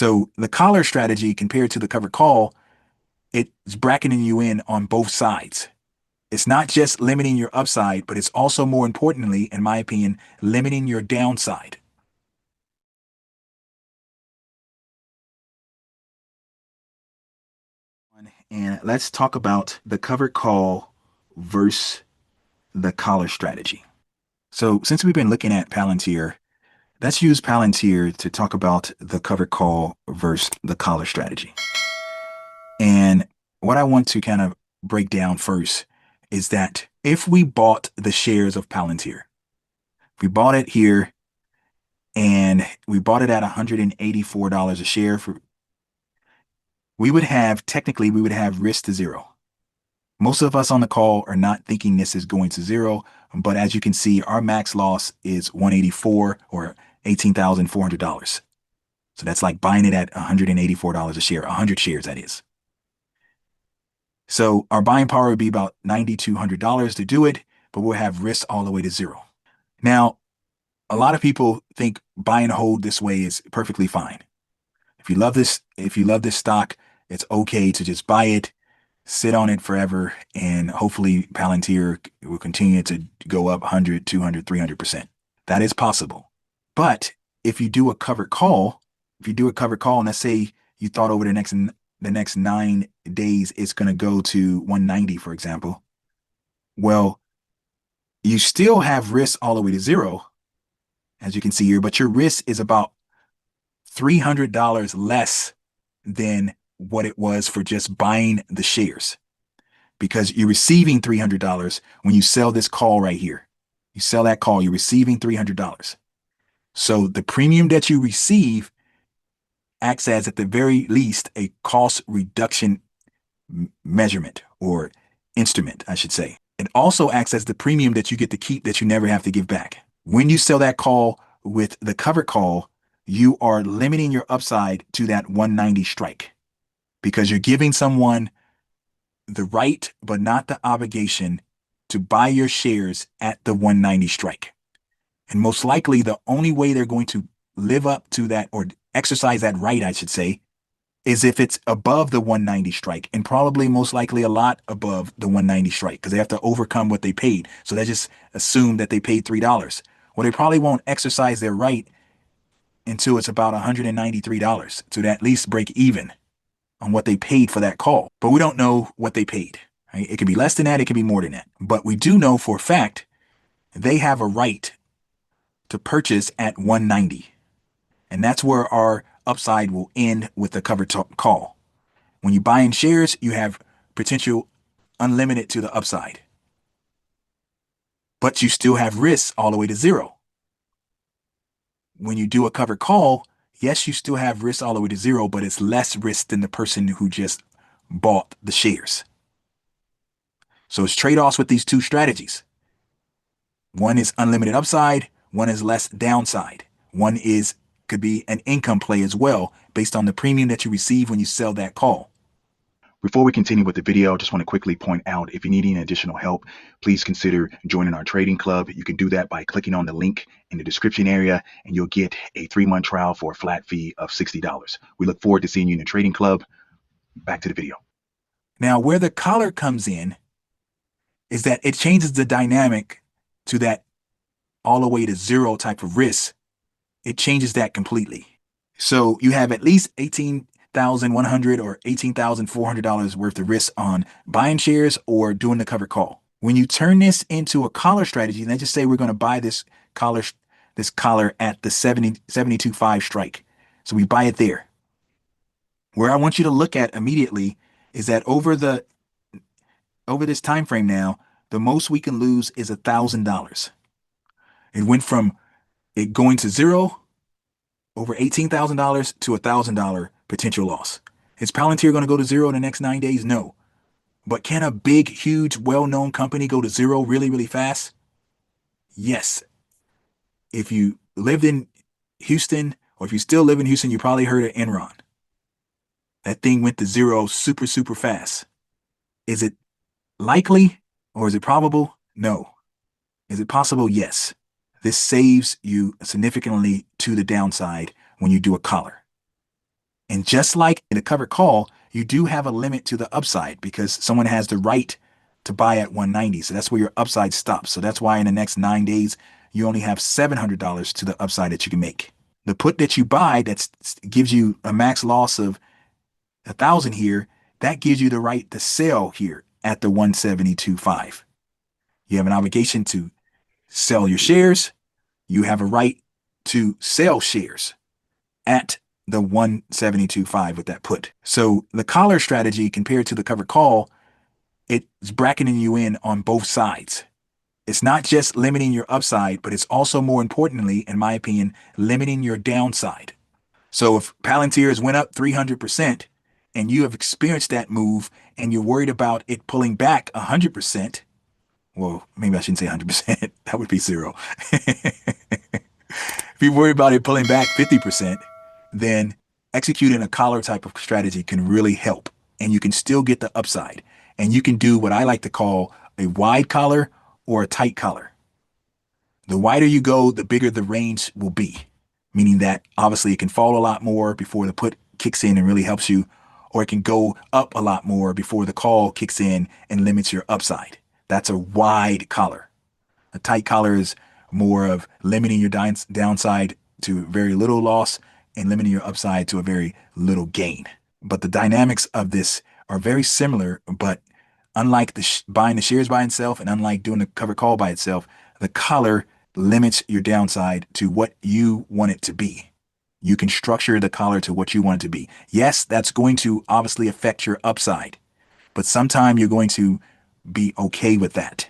So the collar strategy compared to the covered call, it's bracketing you in on both sides. It's not just limiting your upside, but it's also more importantly, in my opinion, limiting your downside. And let's talk about the covered call versus the collar strategy. So since we've been looking at Palantir, let's use Palantir to talk about the covered call versus the collar strategy. And what I want to kind of break down first is that if we bought the shares of Palantir, we bought it here and we bought it at $184 a share we would have risk to zero. Most of us on the call are not thinking this is going to zero, but as you can see, our max loss is 184 or $18,400. So that's like buying it at $184 a share, 100 shares that is. So our buying power would be about $9,200 to do it, but we'll have risk all the way to zero. Now, a lot of people think buy and hold this way is perfectly fine. If you love this stock, it's okay to just buy it, sit on it forever, and hopefully Palantir will continue to go up 100, 200, 300%. That is possible. But if you do a covered call, and let's say you thought over the next 9 days it's going to go to 190, for example, well, you still have risk all the way to zero, as you can see here, but your risk is about $300 less than what it was for just buying the shares, because you're receiving $300 when you sell this call right here. You sell that call, you're receiving $300. So the premium that you receive acts as, at the very least, a cost reduction measurement or instrument, I should say. It also acts as the premium that you get to keep that you never have to give back. When you sell that call with the covered call, you are limiting your upside to that 190 strike, because you're giving someone the right but not the obligation to buy your shares at the 190 strike. And most likely the only way they're going to live up to that, or exercise that right, I should say, is if it's above the 190 strike, and probably most likely a lot above the 190 strike, because they have to overcome what they paid. So they just assume that they paid $3. Well, they probably won't exercise their right until it's about $193 to at least break even on what they paid for that call. But we don't know what they paid. Right? It could be less than that, it could be more than that. But we do know for a fact they have a right to purchase at 190. And that's where our upside will end with the covered call. When you buy in shares, you have potential unlimited to the upside. But you still have risks all the way to zero. When you do a covered call, yes, you still have risk all the way to zero, but it's less risk than the person who just bought the shares. So it's trade-offs with these two strategies. One is unlimited upside, one is less downside. One could be an income play as well, based on the premium that you receive when you sell that call. Before we continue with the video, I just want to quickly point out, if you need any additional help, please consider joining our trading club. You can do that by clicking on the link in the description area, and you'll get a 3-month trial for a flat fee of $60. We look forward to seeing you in the trading club. Back to the video. Now, where the collar comes in is that it changes the dynamic to that all the way to zero type of risk. It changes that completely. So you have at least $18,100 or $18,400 worth of risk on buying shares or doing the covered call. When you turn this into a collar strategy, let's just say we're going to buy this collar at the 72.5 strike. So we buy it there. Where I want you to look at immediately is that over this time frame now, the most we can lose is $1,000. It went from it going to zero, over $18,000, to $1,000 potential loss. Is Palantir going to go to zero in the next 9 days? No. But can a big, huge, well-known company go to zero really, really fast? Yes. If you lived in Houston, or if you still live in Houston, you probably heard of Enron. That thing went to zero super, super fast. Is it likely, or is it probable? No. Is it possible? Yes. This saves you significantly to the downside when you do a collar. And just like in a covered call, you do have a limit to the upside because someone has the right to buy at 190. So that's where your upside stops. So that's why in the next 9 days, you only have $700 to the upside that you can make. The put that you buy that gives you a max loss of 1,000 here, that gives you the right to sell here at the 172.5. You have an obligation to sell your shares. You have a right to sell shares at the 172.5 with that put. So the collar strategy compared to the covered call, it's bracketing you in on both sides. It's not just limiting your upside, but it's also more importantly, in my opinion, limiting your downside. So if Palantir's went up 300% and you have experienced that move and you're worried about it pulling back 100%, well, maybe I shouldn't say 100%. That would be zero. If you're worried about it pulling back 50%, then executing a collar type of strategy can really help. And you can still get the upside. And you can do what I like to call a wide collar or a tight collar. The wider you go, the bigger the range will be, meaning that obviously it can fall a lot more before the put kicks in and really helps you, or it can go up a lot more before the call kicks in and limits your upside. That's a wide collar. A tight collar is more of limiting your downside to very little loss and limiting your upside to a very little gain. But the dynamics of this are very similar, but unlike buying the shares by itself and unlike doing the covered call by itself, the collar limits your downside to what you want it to be. You can structure the collar to what you want it to be. Yes, that's going to obviously affect your upside, but sometime you're going to be okay with that.